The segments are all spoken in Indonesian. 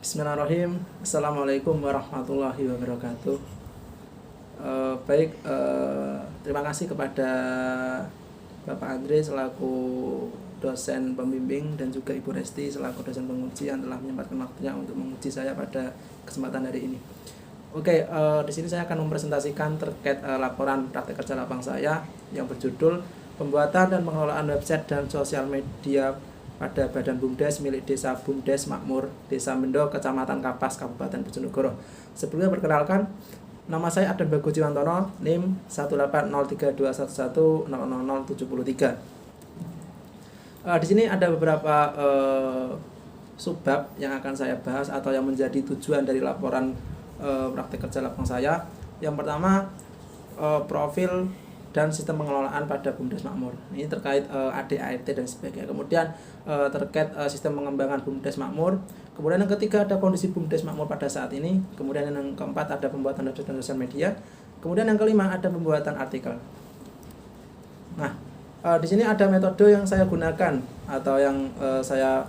Bismillahirrahmanirrahim. Assalamualaikum warahmatullahi wabarakatuh. Terima kasih kepada Bapak Andre selaku dosen pembimbing dan juga Ibu Resti selaku dosen penguji yang telah menyempatkan waktunya untuk menguji saya pada kesempatan hari ini. Di sini saya akan mempresentasikan terkait laporan praktek kerja lapang saya yang berjudul Pembuatan dan Pengelolaan Website dan Sosial Media pada Badan BUMDes milik Desa BUMDes Makmur, Desa Mendo, Kecamatan Kapas, Kabupaten Bojonegoro. Sebelumnya perkenalkan, nama saya Aden Bagus Jiwantono, NIM 1803211000073. Di sini ada beberapa subbab yang akan saya bahas atau yang menjadi tujuan dari laporan praktek kerja lapang saya. Yang pertama, profil dan sistem pengelolaan pada BUMDes Makmur. Ini terkait AD/ART dan sebagainya. Kemudian terkait sistem pengembangan BUMDes Makmur. Kemudian yang ketiga ada kondisi BUMDes Makmur pada saat ini. Kemudian yang keempat ada pembuatan website dan sosial media. Kemudian yang kelima ada pembuatan artikel. Nah, di sini ada metode yang saya gunakan atau yang saya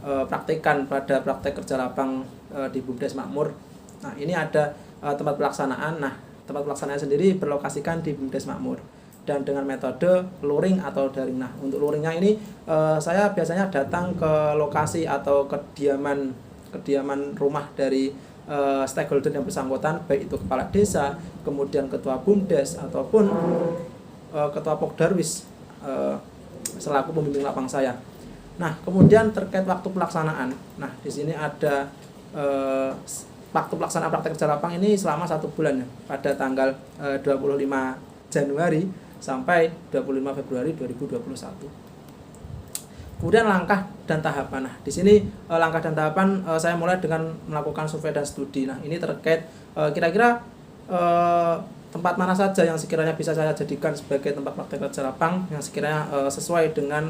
praktikkan pada praktek kerja lapang di BUMDes Makmur. Nah, ini ada tempat pelaksanaan. Nah, tempat pelaksanaan sendiri berlokasikan di BUMDes Makmur dan dengan metode luring atau daring. Nah, untuk luringnya ini saya biasanya datang ke lokasi atau kediaman rumah dari stakeholder yang bersangkutan, baik itu kepala desa, kemudian ketua BUMDes ataupun ketua Pokdarwis selaku pembimbing lapang saya. Nah, kemudian terkait waktu pelaksanaan. Nah, di sini ada waktu pelaksanaan praktek kerja lapang ini selama 1 bulan ya, pada tanggal 25 Januari sampai 25 Februari 2021. Kemudian langkah dan tahapan. Nah, di sini langkah dan tahapan saya mulai dengan melakukan survei dan studi. Nah, ini terkait kira-kira tempat mana saja yang sekiranya bisa saya jadikan sebagai tempat praktek kerja lapang yang sekiranya sesuai dengan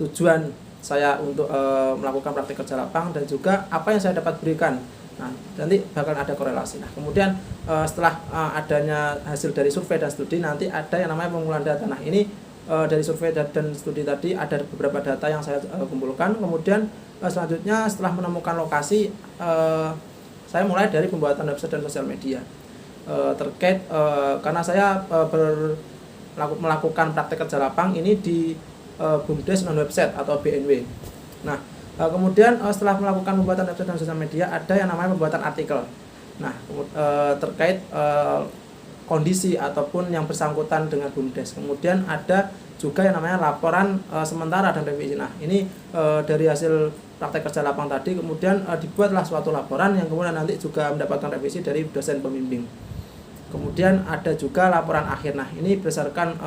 tujuan saya untuk melakukan praktek kerja lapang dan juga apa yang saya dapat berikan. Nah, nanti bakal ada korelasi. Nah, kemudian setelah adanya hasil dari survei dan studi, nanti ada yang namanya pengumpulan data. Nah, ini dari survei dan studi tadi ada beberapa data yang saya kumpulkan. Kemudian selanjutnya setelah menemukan lokasi, saya mulai dari pembuatan website dan sosial media terkait karena saya melakukan praktek kerja lapang ini di BUMDes non website atau BNW. Nah, kemudian setelah melakukan pembuatan website dan sosial media, ada yang namanya pembuatan artikel. Nah, terkait kondisi ataupun yang bersangkutan dengan BUMDes. Kemudian ada juga yang namanya laporan sementara dan revisi. Nah, ini dari hasil praktek kerja lapang tadi, kemudian dibuatlah suatu laporan yang kemudian nanti juga mendapatkan revisi dari dosen pembimbing. Kemudian ada juga laporan akhir. Nah, ini berdasarkan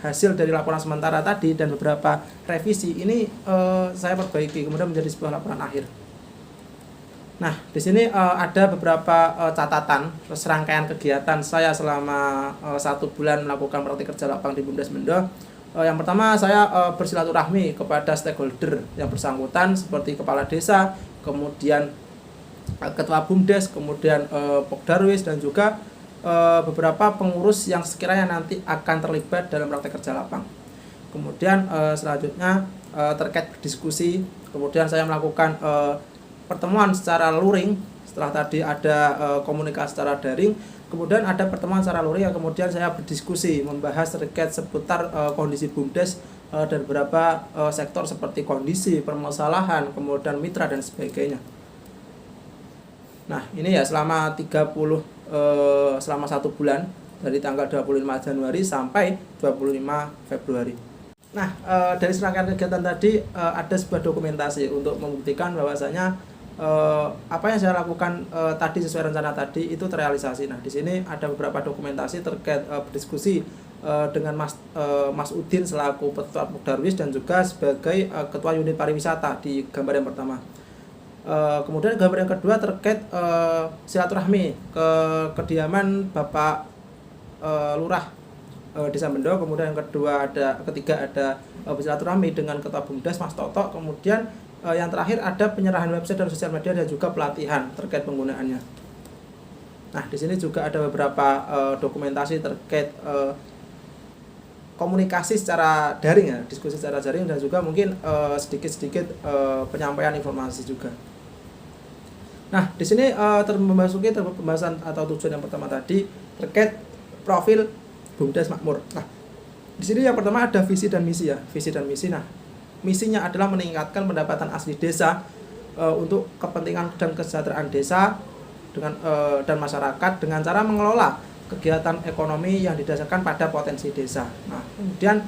hasil dari laporan sementara tadi dan beberapa revisi ini saya perbaiki kemudian menjadi sebuah laporan akhir. Nah, di sini ada beberapa catatan serangkaian kegiatan saya selama 1 bulan melakukan praktik kerja lapang di BUMDes Mendo. Yang pertama, saya bersilaturahmi kepada stakeholder yang bersangkutan seperti kepala desa, kemudian ketua BUMDes, kemudian Pokdarwis dan juga beberapa pengurus yang sekiranya nanti akan terlibat dalam praktek kerja lapang. Kemudian selanjutnya terkait diskusi, kemudian saya melakukan pertemuan secara luring. Setelah tadi ada komunikasi secara daring, kemudian ada pertemuan secara luring yang kemudian saya berdiskusi membahas terkait seputar kondisi BUMDes dan beberapa sektor seperti kondisi, permasalahan, kemudian mitra dan sebagainya. Nah, ini ya selama 1 bulan dari tanggal 25 Januari sampai 25 Februari. Nah, dari serangkaian kegiatan tadi ada sebuah dokumentasi untuk membuktikan bahwasanya apa yang saya lakukan tadi sesuai rencana tadi itu terrealisasi. Nah, di sini ada beberapa dokumentasi terkait berdiskusi dengan Mas Udin selaku Ketua Pokdarwis dan juga sebagai Ketua Unit Pariwisata di gambar yang pertama. Kemudian gambar yang kedua terkait silaturahmi ke kediaman Bapak Lurah Desa Mendo. Kemudian yang ketiga ada silaturahmi dengan Ketua BUMDes Mas Toto. Kemudian yang terakhir ada penyerahan website dan sosial media dan juga pelatihan terkait penggunaannya. Nah, di sini juga ada beberapa dokumentasi terkait komunikasi secara daring ya, diskusi secara daring dan juga mungkin sedikit-sedikit penyampaian informasi juga. Nah, di sini memasuki pembahasan atau tujuan yang pertama tadi terkait profil BUMDes Makmur. Nah, di sini yang pertama ada visi dan misi ya, visi dan misi. Nah, misinya adalah meningkatkan pendapatan asli desa untuk kepentingan dan kesejahteraan desa dengan dan masyarakat dengan cara mengelola kegiatan ekonomi yang didasarkan pada potensi desa. Nah, kemudian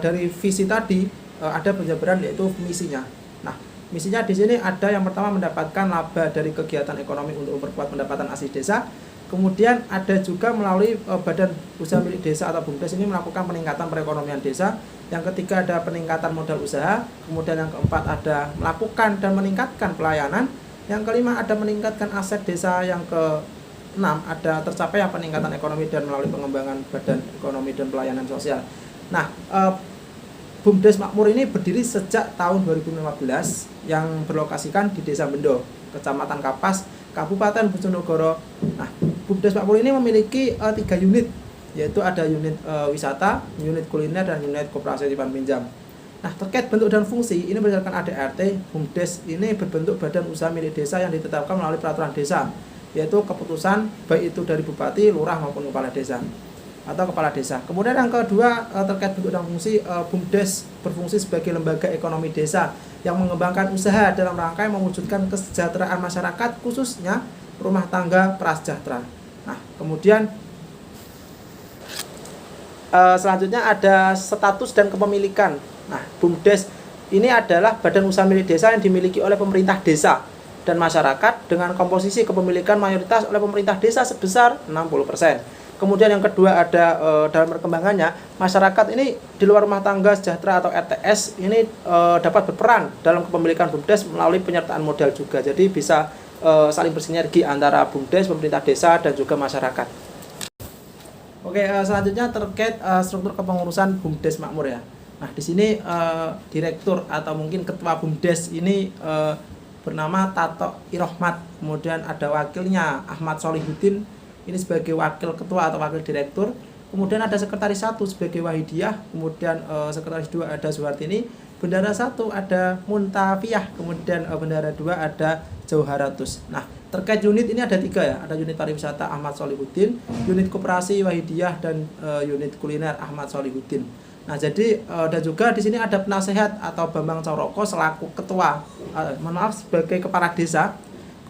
dari visi tadi ada penjabaran yaitu misinya. Nah, misinya di sini ada yang pertama mendapatkan laba dari kegiatan ekonomi untuk memperkuat pendapatan asli desa. Kemudian ada juga melalui badan usaha milik desa atau BUMDes ini melakukan peningkatan perekonomian desa. Yang ketiga ada peningkatan modal usaha. Kemudian yang keempat ada melakukan dan meningkatkan pelayanan. Yang kelima ada meningkatkan aset desa. Yang keenam ada tercapai peningkatan ekonomi dan melalui pengembangan badan ekonomi dan pelayanan sosial. Nah, BUMDes Makmur ini berdiri sejak tahun 2015 yang berlokasikan di Desa Bendo, Kecamatan Kapas, Kabupaten Bojonegoro. Nah, BUMDes Makmur ini memiliki 3 unit, yaitu ada unit wisata, unit kuliner, dan unit koperasi simpan pinjam. Nah, terkait bentuk dan fungsi, ini berdasarkan ADRT, BUMDes ini berbentuk badan usaha milik desa yang ditetapkan melalui peraturan desa, yaitu keputusan baik itu dari bupati, lurah maupun kepala desa atau kepala desa. Kemudian yang kedua terkait bentuk dan fungsi, BUMDes berfungsi sebagai lembaga ekonomi desa yang mengembangkan usaha dalam rangka mewujudkan kesejahteraan masyarakat khususnya rumah tangga prasejahtera. Nah, kemudian selanjutnya ada status dan kepemilikan. Nah, BUMDes ini adalah badan usaha milik desa yang dimiliki oleh pemerintah desa dan masyarakat dengan komposisi kepemilikan mayoritas oleh pemerintah desa sebesar 60%. Kemudian yang kedua ada dalam perkembangannya, masyarakat ini di luar rumah tangga sejahtera atau RTS ini dapat berperan dalam kepemilikan BUMDes melalui penyertaan modal juga. Jadi bisa saling bersinergi antara BUMDes, pemerintah desa, dan juga masyarakat. Oke, selanjutnya terkait struktur kepengurusan BUMDes Makmur ya. Nah, di sini direktur atau mungkin ketua BUMDes ini bernama Tato Irohmat. Kemudian ada wakilnya Ahmad Solihuddin. Ini sebagai wakil ketua atau wakil direktur. Kemudian ada sekretaris 1 sebagai Wahidiyah. Kemudian sekretaris 2 ada Suhartini. Bendara 1 ada Muntafiyah. Kemudian bendara 2 ada Jauharatus. Nah, terkait unit ini ada 3 ya. Ada unit pariwisata Ahmad Solihuddin, unit koperasi Wahidiyah, dan unit kuliner Ahmad Solihuddin. Nah, jadi dan juga di sini ada penasehat atau Bambang Coroko selaku ketua, sebagai kepala desa.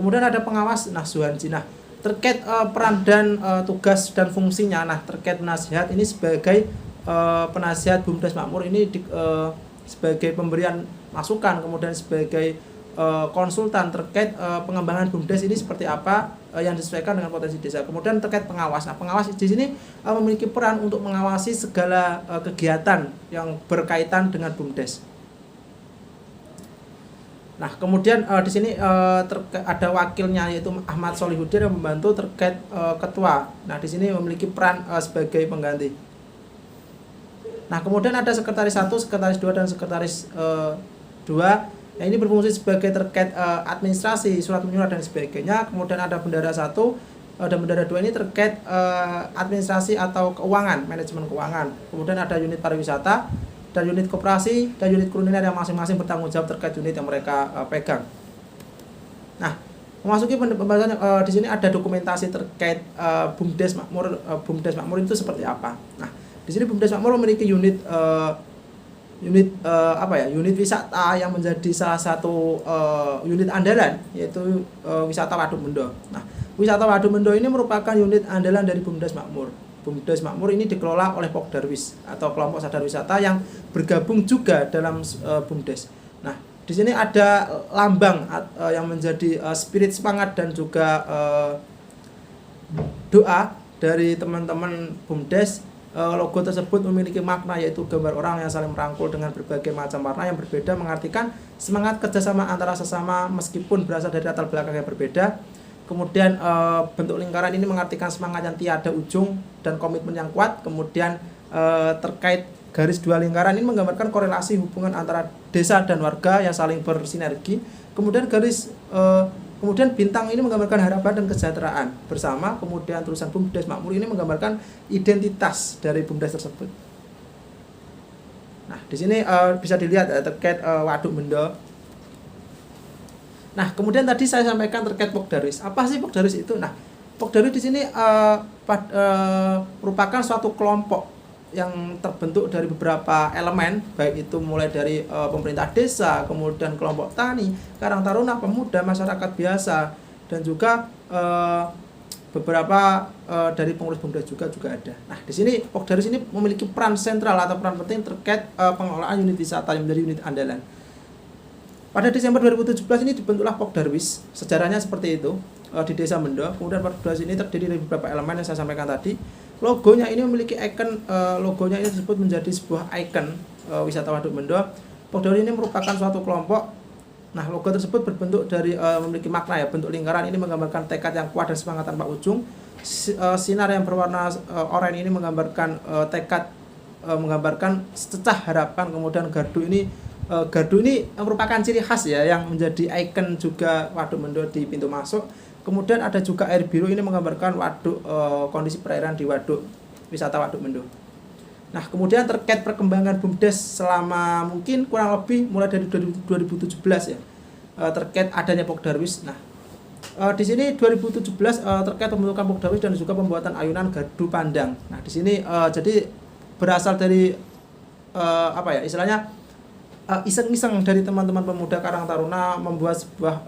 Kemudian ada pengawas Suhanji. Nah, terkait peran dan tugas dan fungsinya. Nah, terkait penasihat ini sebagai penasihat BUMDes Makmur ini sebagai pemberian masukan, kemudian sebagai konsultan terkait pengembangan BUMDes ini seperti apa yang disesuaikan dengan potensi desa. Kemudian terkait pengawas. Nah, pengawas di sini memiliki peran untuk mengawasi segala kegiatan yang berkaitan dengan BUMDes. Nah, kemudian di sini ada wakilnya yaitu Ahmad Solihuddin yang membantu terkait ketua. Nah, di sini memiliki peran sebagai pengganti. Nah, kemudian ada sekretaris 1, sekretaris 2, dan sekretaris 2. Nah, ini berfungsi sebagai terkait administrasi, surat menyurat, dan sebagainya. Kemudian ada bendara 1 dan bendara 2 ini terkait administrasi atau keuangan, manajemen keuangan. Kemudian ada unit pariwisata dan unit koperasi dan unit kuliner yang masing-masing bertanggung jawab terkait unit yang mereka pegang. Nah, memasuki pembahasan di sini ada dokumentasi terkait BUMDes Makmur. BUMDes Makmur itu seperti apa? Nah, di sini BUMDes Makmur memiliki unit wisata yang menjadi salah satu unit andalan, yaitu wisata Waduk Mendo. Nah, wisata Waduk Mendo ini merupakan unit andalan dari BUMDes Makmur. BUMDes Makmur ini dikelola oleh Pokdarwis atau kelompok sadar wisata yang bergabung juga dalam BUMDes. Nah, di sini ada lambang yang menjadi spirit semangat dan juga doa dari teman-teman BUMDes. Logo tersebut memiliki makna, yaitu gambar orang yang saling merangkul dengan berbagai macam warna yang berbeda, mengartikan semangat kerjasama antara sesama meskipun berasal dari latar belakang yang berbeda. Kemudian bentuk lingkaran ini mengartikan semangat yang tiada ujung dan komitmen yang kuat. Kemudian terkait garis 2 lingkaran ini menggambarkan korelasi hubungan antara desa dan warga yang saling bersinergi. Kemudian bintang ini menggambarkan harapan dan kesejahteraan bersama. Kemudian tulisan BUMDes Makmur ini menggambarkan identitas dari BUMDes tersebut. Nah, di sini bisa dilihat terkait Waduk Mendo. Nah, kemudian tadi saya sampaikan terkait Pokdarwis. Apa sih Pokdarwis itu? Nah, Pokdarwis di sini merupakan suatu kelompok yang terbentuk dari beberapa elemen, baik itu mulai dari pemerintah desa, kemudian kelompok tani, karang taruna, pemuda, masyarakat biasa, dan juga beberapa dari pengurus pemuda juga ada. Nah, di sini Pokdarwis ini memiliki peran sentral atau peran penting terkait pengelolaan unit wisata yang menjadi unit andalan. Pada Desember 2017 ini dibentuklah Pokdarwis. Sejarahnya seperti itu di Desa Mendo. Kemudian Pokdarwis ini terdiri dari beberapa elemen yang saya sampaikan tadi. Logonya ini memiliki ikon, logonya ini disebut menjadi sebuah ikon wisata Waduk Mendo. Pokdarwis ini merupakan suatu kelompok. Nah, logo tersebut berbentuk dari memiliki makna ya, bentuk lingkaran ini menggambarkan tekad yang kuat dan semangat tanpa ujung. Sinar yang berwarna oranye ini menggambarkan tekad, menggambarkan sececah harapan. Kemudian gardu ini merupakan ciri khas ya yang menjadi ikon juga Waduk Mendo di pintu masuk. Kemudian ada juga air biru, ini menggambarkan waduk, kondisi perairan di waduk wisata Waduk Mendo. Nah, kemudian terkait perkembangan BUMDes selama mungkin kurang lebih mulai dari 2017 ya, terkait adanya Pokdarwis. Nah, di sini 2017 terkait pembentukan Pokdarwis dan juga pembuatan ayunan gardu pandang. Nah, di sini jadi berasal dari apa ya istilahnya, iseng-iseng dari teman-teman pemuda Karang Taruna membuat sebuah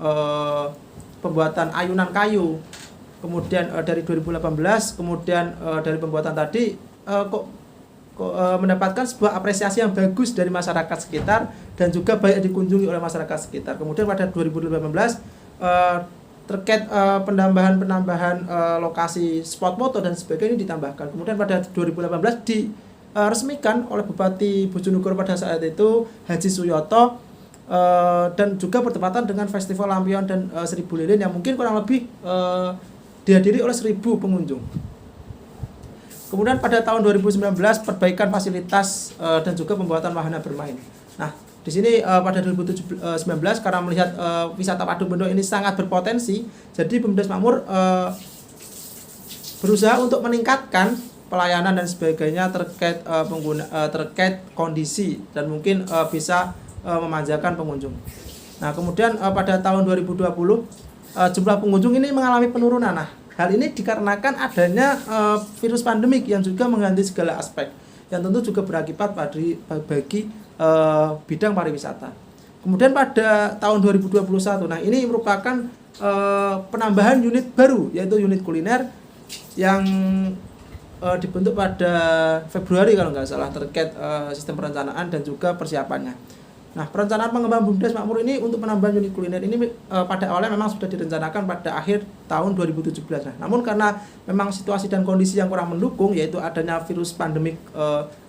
pembuatan ayunan kayu. Kemudian dari 2018, kemudian dari pembuatan tadi mendapatkan sebuah apresiasi yang bagus dari masyarakat sekitar dan juga banyak dikunjungi oleh masyarakat sekitar. Kemudian pada 2018 terkait penambahan lokasi spot foto dan sebagainya ditambahkan. Kemudian pada 2018 diresmikan oleh Bupati Bojonegoro pada saat itu, Haji Suyoto, dan juga bertepatan dengan Festival Lampion dan 1000 Lilin yang mungkin kurang lebih dihadiri oleh 1000 pengunjung. Kemudian pada tahun 2019 perbaikan fasilitas dan juga pembuatan wahana bermain. Nah, di sini pada 2019 karena melihat wisata Waduk Mendo ini sangat berpotensi, jadi BUMDes Makmur berusaha untuk meningkatkan pelayanan dan sebagainya terkait terkait kondisi dan mungkin bisa memanjakan pengunjung. Nah, kemudian pada tahun 2020 jumlah pengunjung ini mengalami penurunan. Nah, hal ini dikarenakan adanya virus pandemik yang juga mengganti segala aspek, yang tentu juga berakibat bagi bidang pariwisata. Kemudian pada tahun 2021, nah ini merupakan penambahan unit baru, yaitu unit kuliner yang dibentuk pada Februari kalau nggak salah, terkait sistem perencanaan dan juga persiapannya. Nah, perencanaan pengembangan BUMDes Makmur ini untuk penambahan unit kuliner ini pada awalnya memang sudah direncanakan pada akhir tahun 2017. Nah, namun karena memang situasi dan kondisi yang kurang mendukung, yaitu adanya virus pandemik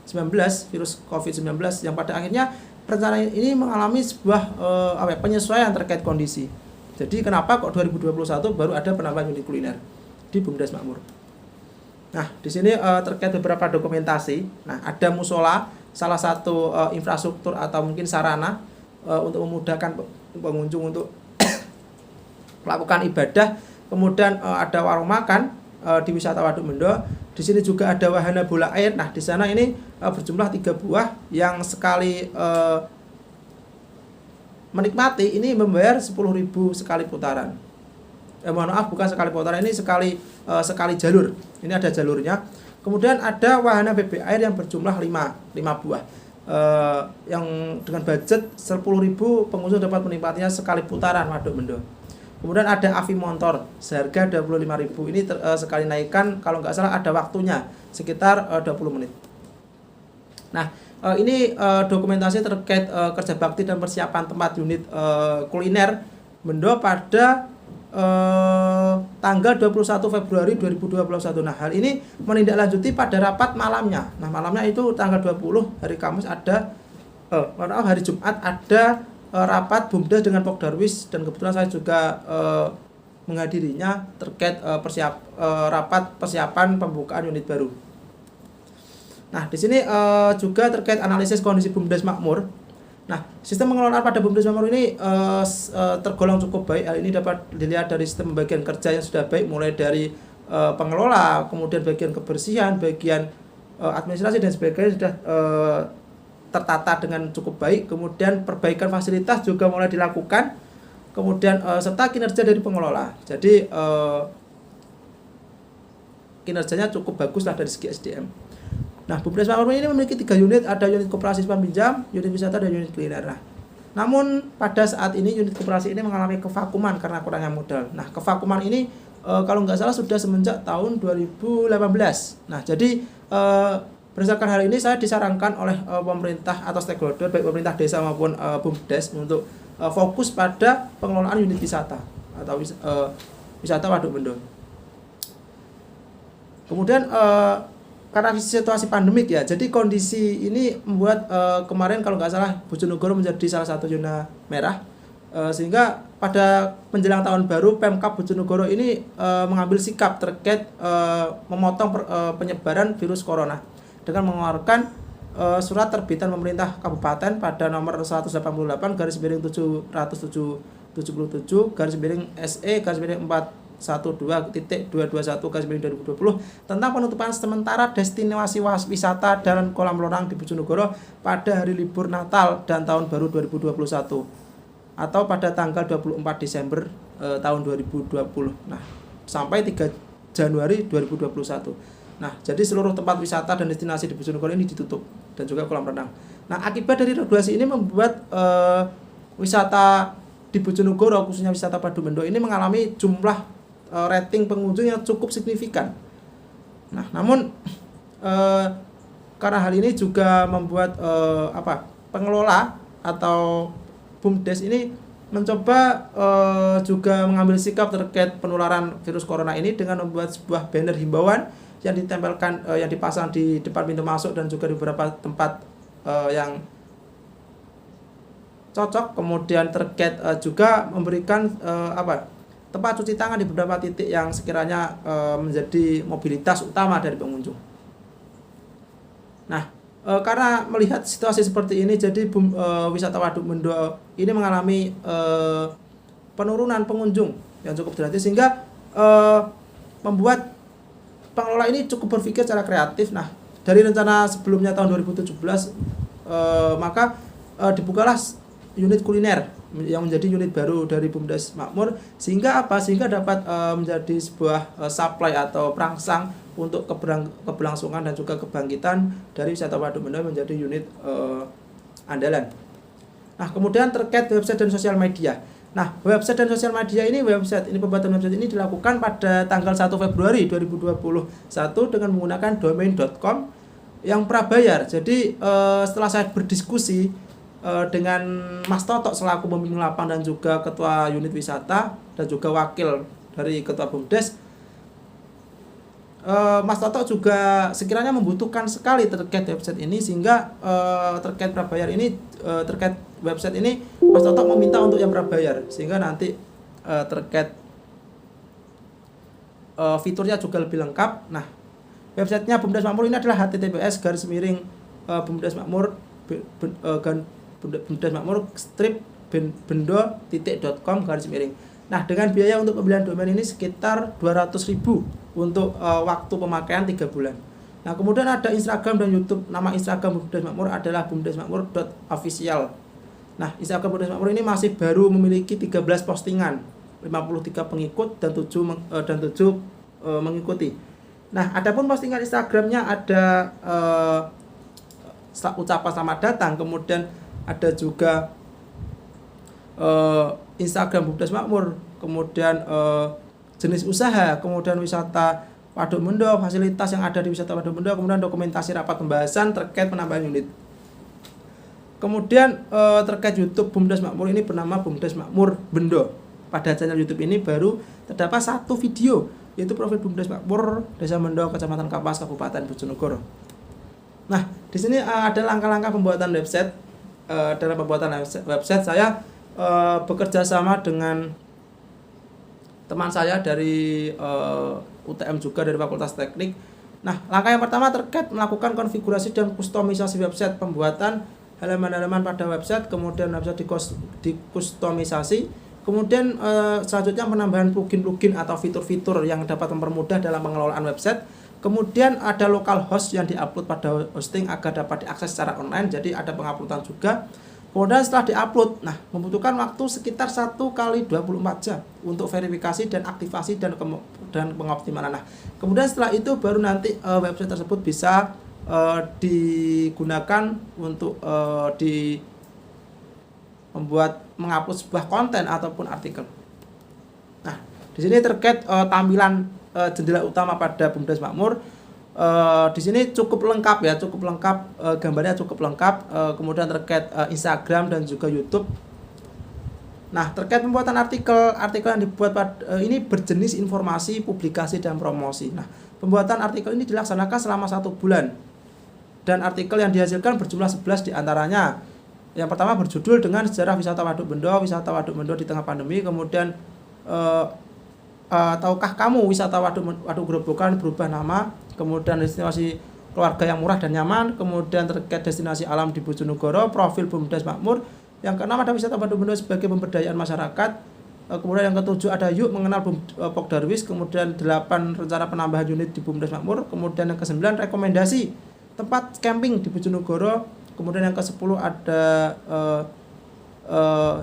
19, virus COVID-19, yang pada akhirnya perencanaan ini mengalami sebuah penyesuaian terkait kondisi. Jadi kenapa kok 2021 baru ada penambahan unit kuliner di BUMDes Makmur? Nah, di sini terkait beberapa dokumentasi. Nah, ada musola, salah satu infrastruktur atau mungkin sarana untuk memudahkan pengunjung untuk melakukan ibadah. Kemudian ada warung makan di wisata Waduk Mendo. Di sini juga ada wahana bola air. Nah, di sana ini berjumlah 3 buah yang sekali menikmati ini membayar 10.000 sekali putaran. Mohon maaf, bukan sekali putaran, ini sekali jalur. Ini ada jalurnya. Kemudian ada wahana BB air yang berjumlah 5 buah. Yang dengan budget 10.000 pengunjung dapat menikmatinya sekali putaran Waduk Mendo. Kemudian ada Avi Motor seharga 25.000. Ini sekali naikkan kalau nggak salah ada waktunya sekitar 20 menit. Nah, ini dokumentasi terkait kerja bakti dan persiapan tempat unit kuliner Mendo pada tanggal 21 Februari 2021. Nah, hal ini menindaklanjuti pada rapat malamnya. Nah, malamnya itu tanggal 20 hari Kamis ada hari Jumat ada rapat BUMDes dengan Pokdarwis, dan kebetulan saya juga menghadirinya terkait rapat persiapan pembukaan unit baru. Nah, di sini juga terkait analisis kondisi BUMDes Makmur. Nah, sistem pengelolaan pada BUMDes Makmur ini tergolong cukup baik. Hal ini dapat dilihat dari sistem pembagian kerja yang sudah baik, mulai dari pengelola, kemudian bagian kebersihan, bagian administrasi dan sebagainya sudah tertata dengan cukup baik. Kemudian perbaikan fasilitas juga mulai dilakukan. kemudian serta kinerja dari pengelola. Jadi kinerjanya cukup bagus lah dari segi SDM. Nah, BUMDes Makmur ini memiliki 3 unit, ada unit koperasi simpan pinjam, unit wisata, dan unit kuliner. Nah, namun pada saat ini unit koperasi ini mengalami kevakuman karena kurangnya modal. Nah, kevakuman ini kalau nggak salah sudah semenjak tahun 2018. Nah, jadi berdasarkan hal ini saya disarankan oleh pemerintah atau stakeholder baik pemerintah desa maupun BUMDes untuk fokus pada pengelolaan unit wisata atau wisata Waduk Bendo. Kemudian karena situasi pandemik ya, jadi kondisi ini membuat kemarin kalau nggak salah Bojonegoro menjadi salah satu zona merah, sehingga pada menjelang tahun baru Pemkab Bojonegoro ini mengambil sikap terkait memotong penyebaran virus corona dengan mengeluarkan surat terbitan pemerintah kabupaten pada nomor 188/777/SE/412 412.2020 tentang penutupan sementara destinasi wisata dan kolam renang di Bojonegoro pada hari libur Natal dan Tahun Baru 2021 atau pada tanggal 24 Desember tahun 2020. Nah, sampai 3 Januari 2021. Nah, jadi seluruh tempat wisata dan destinasi di Bojonegoro ini ditutup dan juga kolam renang. Nah, akibat dari regulasi ini membuat wisata di Bojonegoro khususnya wisata Waduk Bendo ini mengalami jumlah rating pengunjung yang cukup signifikan. Nah, namun karena hal ini juga membuat pengelola atau BUMDes ini mencoba juga mengambil sikap terkait penularan virus corona ini dengan membuat sebuah banner himbauan yang ditempelkan yang dipasang di depan pintu masuk dan juga di beberapa tempat yang cocok. Kemudian terkait juga memberikan tempat cuci tangan di beberapa titik yang sekiranya menjadi mobilitas utama dari pengunjung. Nah, karena melihat situasi seperti ini, jadi wisata Waduk Bendo ini mengalami penurunan pengunjung yang cukup drastis sehingga membuat pengelola ini cukup berpikir secara kreatif. Nah, dari rencana sebelumnya tahun 2017 maka dibukalah unit kuliner yang menjadi unit baru dari BUMDes Makmur sehingga dapat menjadi sebuah supply atau perangsang untuk keberlangsungan dan juga kebangkitan dari wisata Waduk Bendo menjadi unit andalan. Nah, kemudian terkait website dan sosial media. Nah, website dan sosial media ini pembuatan website ini dilakukan pada tanggal 1 Februari 2021 dengan menggunakan domain.com yang prabayar. Jadi setelah saya berdiskusi dengan Mas Toto selaku pemimpin lapang dan juga ketua unit wisata dan juga wakil dari ketua BUMDes, Mas Toto juga sekiranya membutuhkan sekali terkait website ini sehingga terkait prabayar ini terkait website ini Mas Toto meminta untuk yang prabayar sehingga nanti terkait fiturnya juga lebih lengkap. Nah, websitenya BUMDes Makmur ini adalah https://bumdesmakmur bendo.com. Nah, dengan biaya untuk pembelian domain ini sekitar 200.000 untuk waktu pemakaian 3 bulan. Nah, kemudian ada Instagram dan YouTube. Nama Instagram BUMDes Makmur adalah bumdesmakmur.official. Nah, Instagram BUMDes Makmur ini masih baru memiliki 13 postingan, 53 pengikut dan 7 mengikuti. Nah, adapun postingan Instagramnya ada ucapan selamat datang, kemudian ada juga Instagram BUMDes Makmur, kemudian jenis usaha, kemudian wisata Waduk Bendo, fasilitas yang ada di wisata Waduk Bendo, kemudian dokumentasi rapat pembahasan terkait penambahan unit. Kemudian terkait YouTube BUMDes Makmur ini bernama BUMDes Makmur Bendo. Pada channel YouTube ini baru terdapat 1 video, yaitu profil BUMDes Makmur Desa Bendo, Kecamatan Kapas, Kabupaten Bojonegoro. Nah, di sini ada langkah-langkah pembuatan website. Dalam pembuatan website saya bekerja sama dengan teman saya dari UTM juga dari Fakultas Teknik. Nah, langkah yang pertama terkait melakukan konfigurasi dan kustomisasi website, pembuatan halaman-halaman pada website, kemudian website dikustomisasi, kemudian selanjutnya penambahan plugin-plugin atau fitur-fitur yang dapat mempermudah dalam pengelolaan website. Kemudian ada local host yang diupload pada hosting agar dapat diakses secara online, jadi ada penguploadan juga. Kemudian setelah diupload, nah membutuhkan waktu sekitar 1 kali 24 jam untuk verifikasi dan aktivasi dan pengoptimalan. Nah, kemudian setelah itu baru nanti website tersebut bisa digunakan untuk membuat mengupload sebuah konten ataupun artikel. Nah, di sini terkait tampilan jendela utama pada BUMDes Makmur. Di sini cukup lengkap ya, gambarnya cukup lengkap. Kemudian terkait Instagram dan juga YouTube. Nah, terkait pembuatan artikel yang dibuat ini berjenis informasi, publikasi dan promosi. Nah, pembuatan artikel ini dilaksanakan selama 1 bulan. Dan artikel yang dihasilkan berjumlah 11 diantaranya. Yang pertama berjudul dengan sejarah wisata Waduk Bendo di tengah pandemi. Kemudian tahukah kamu wisata Waduk Grobogan berubah nama? Kemudian destinasi keluarga yang murah dan nyaman. Kemudian terkait destinasi alam di Bojonegoro, profil BUMDes Makmur. Yang keenam ada wisata Waduk Bendo sebagai pemberdayaan masyarakat. Kemudian yang ketujuh ada yuk mengenal Pokdarwis. Kemudian 8 rencana penambahan unit di BUMDes Makmur. Kemudian yang ke-9 rekomendasi tempat camping di Bojonegoro. Kemudian yang ke-10 ada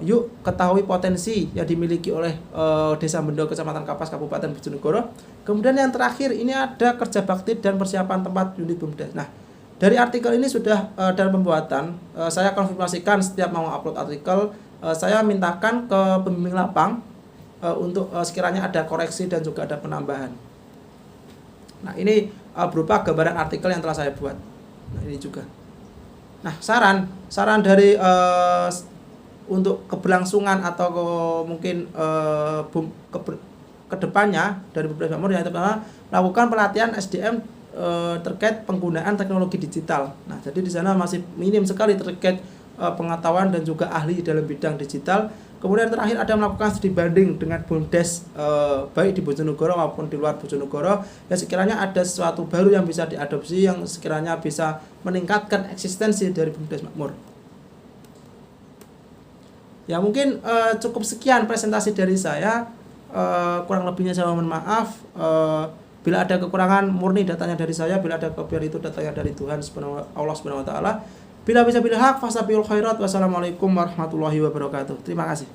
yuk ketahui potensi yang dimiliki oleh Desa Bendo, Kecamatan Kapas, Kabupaten Bojonegoro. Kemudian yang terakhir ini ada kerja bakti dan persiapan tempat unit BUMDes. Nah, dari artikel ini sudah dalam pembuatan, saya konfirmasikan setiap mau upload artikel, saya mintakan ke pembimbing lapang untuk sekiranya ada koreksi dan juga ada penambahan. Nah, ini berupa gambaran artikel yang telah saya buat. Nah, ini juga. Nah, saran dari untuk keberlangsungan atau mungkin kedepannya dari BUMDes Makmur, yang pertama melakukan pelatihan SDM terkait penggunaan teknologi digital. Nah, jadi di sana masih minim sekali terkait pengetahuan dan juga ahli dalam bidang digital. Kemudian terakhir ada melakukan studi banding dengan BUMDes baik di Bojonegoro maupun di luar Bojonegoro. Ya, sekiranya ada sesuatu baru yang bisa diadopsi, yang sekiranya bisa meningkatkan eksistensi dari BUMDes Makmur. Ya, mungkin cukup sekian presentasi dari saya. Kurang lebihnya saya mohon maaf. Bila ada kekurangan, murni datanya dari saya. Bila ada kelebihan, itu datanya dari Tuhan Allah Subhanahu wa taala. Bila bisa bil haq fasabiul khairat. Wassalamualaikum warahmatullahi wabarakatuh. Terima kasih.